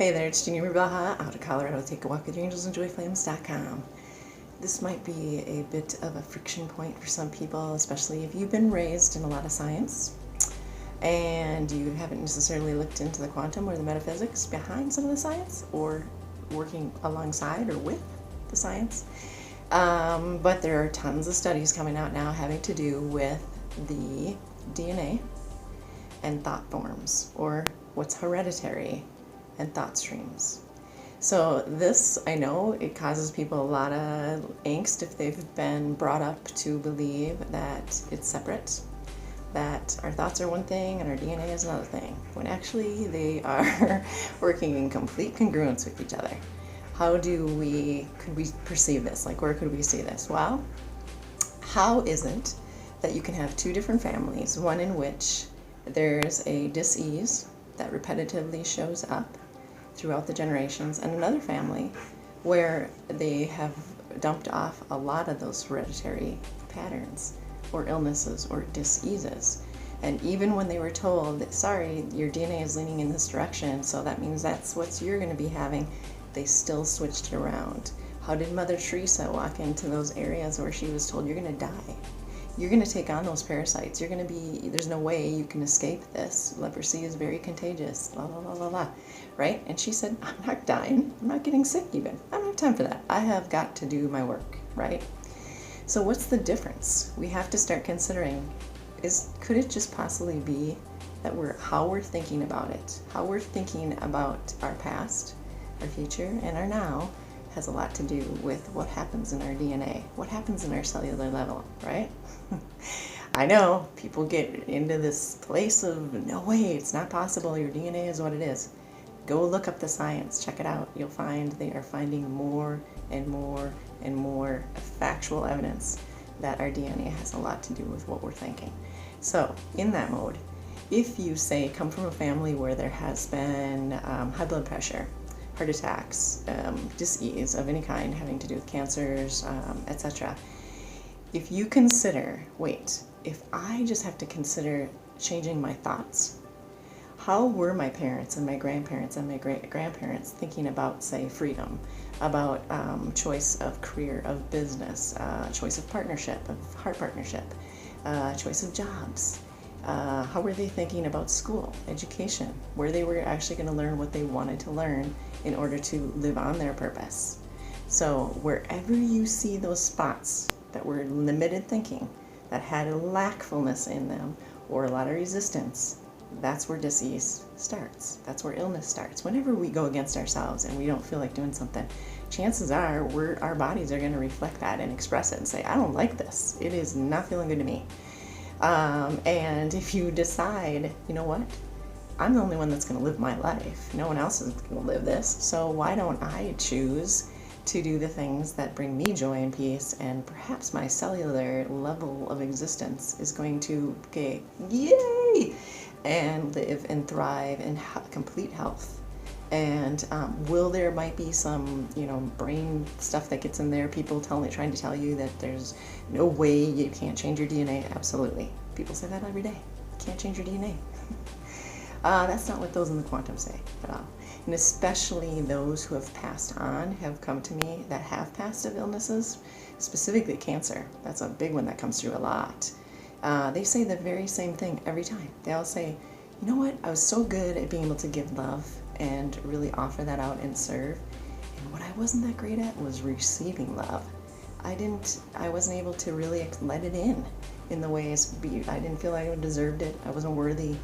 Hey there, it's Jeannie Blaha out of Colorado. Take a walk with your angels and joyflames.com. This might be a bit of a friction point for some people, especially if you've been raised in a lot of science and you haven't necessarily looked into the quantum or the metaphysics behind some of the science or working alongside or with the science. But there are tons of studies coming out now having to do with the DNA and thought forms, or what's hereditary and thought streams. So this, I know, it causes people a lot of angst if they've been brought up to believe that it's separate, that our thoughts are one thing and our DNA is another thing, when actually they are working in complete congruence with each other. How could we perceive this? Like, where could we see this? Well, how is it that you can have two different families, one in which there's a dis-ease that repetitively shows up throughout the generations, and another family where they have dumped off a lot of those hereditary patterns or illnesses or diseases. And even when they were told that, sorry, your DNA is leaning in this direction, so that means that's what you're going to be having, they still switched it around. How did Mother Teresa walk into those areas where she was told, you're going to die? You're going to take on those parasites. You're going to be, there's no way you can escape this. Leprosy is very contagious, la la la la la, right? And she said, I'm not dying. I'm not getting sick even. I don't have time for that. I have got to do my work, right? So what's the difference? We have to start considering, could it just possibly be that how we're thinking about it, how we're thinking about our past, our future, and our now has a lot to do with what happens in our DNA, what happens in our cellular level, right? I know people get into this place of, no way, it's not possible, your DNA is what it is. Go look up the science, check it out. You'll find they are finding more and more and more factual evidence that our DNA has a lot to do with what we're thinking. So in that mode, if you say come from a family where there has been high blood pressure, heart attacks, disease of any kind having to do with cancers, etc. If you consider, wait, if I just have to consider changing my thoughts, how were my parents and my grandparents and my great-grandparents thinking about, say, freedom, about choice of career, of business, choice of partnership, of heart partnership, choice of jobs? How were they thinking about school, education, where they were actually going to learn what they wanted to learn in order to live on their purpose? So wherever you see those spots that were limited thinking, that had a lackfulness in them or a lot of resistance, that's where disease starts. That's where illness starts. Whenever we go against ourselves and we don't feel like doing something, chances are our bodies are going to reflect that and express it and say, I don't like this. It is not feeling good to me. And if you decide, you know what, I'm the only one that's going to live my life. No one else is going to live this. So why don't I choose to do the things that bring me joy and peace, and perhaps my cellular level of existence is going to get, yay, and live and thrive in complete health. And there might be some, brain stuff that gets in there, people trying to tell you that there's no way you can't change your DNA. Absolutely. People say that every day. You can't change your DNA. That's not what those in the quantum say at all. And especially those who have passed on, have come to me that have passed of illnesses, specifically cancer. That's a big one that comes through a lot. They say the very same thing every time. They all say, you know what, I was so good at being able to give love and really offer that out and serve. And what I wasn't that great at was receiving love. I wasn't able to really let it in the ways, I didn't feel like I deserved it. I wasn't worthy.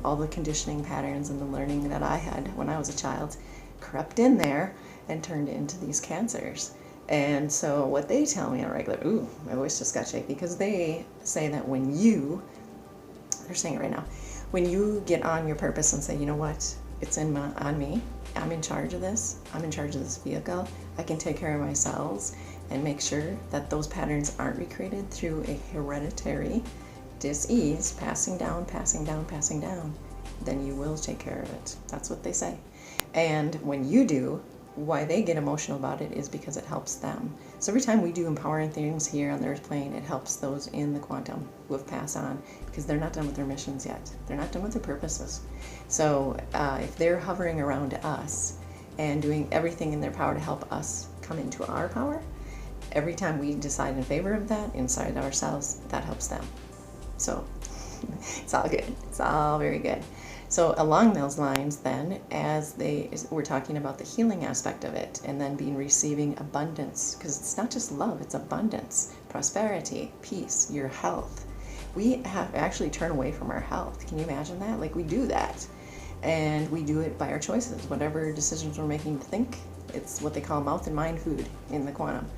All the conditioning patterns and the learning that I had when I was a child crept in there and turned into these cancers. And so what they tell me on a regular, my voice just got shaky, because they say that they're saying it right now, when you get on your purpose and say, you know what, it's on me, I'm in charge of this, I'm in charge of this vehicle, I can take care of my cells and make sure that those patterns aren't recreated through a hereditary disease, passing down, then you will take care of it. That's what they say. And when you do, why they get emotional about it is because it helps them. So every time we do empowering things here on the earth plane, it helps those in the quantum who have passed on, because they're not done with their missions yet. They're not done with their purposes. So if they're hovering around us and doing everything in their power to help us come into our power, every time we decide in favor of that inside ourselves, that helps them. So it's all good. It's all very good. So along those lines then, we're talking about the healing aspect of it, and then receiving abundance, because it's not just love, it's abundance, prosperity, peace, your health. We have actually turned away from our health. Can you imagine that? Like, we do that, and we do it by our choices. Whatever decisions we're making to think, it's what they call mouth and mind food in the quantum.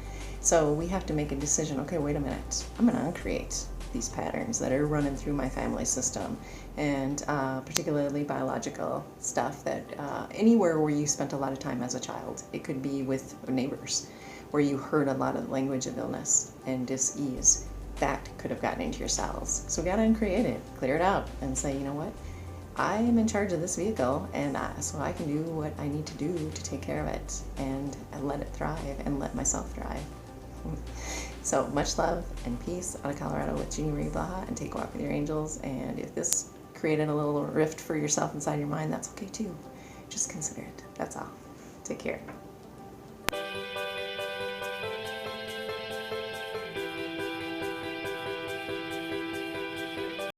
So we have to make a decision. Okay, wait a minute. I'm going to uncreate these patterns that are running through my family system, and particularly biological stuff that anywhere where you spent a lot of time as a child. It could be with neighbors where you heard a lot of language of illness and dis-ease. That could have gotten into your cells. So we got to uncreate it, clear it out, and say, you know what? I am in charge of this vehicle, and so I can do what I need to do to take care of it and let it thrive and let myself thrive. So much love and peace out of Colorado with Jeannie Blaha, and take a walk with your angels. And if this created a little rift for yourself inside your mind, that's okay too. Just consider it. That's all. Take care.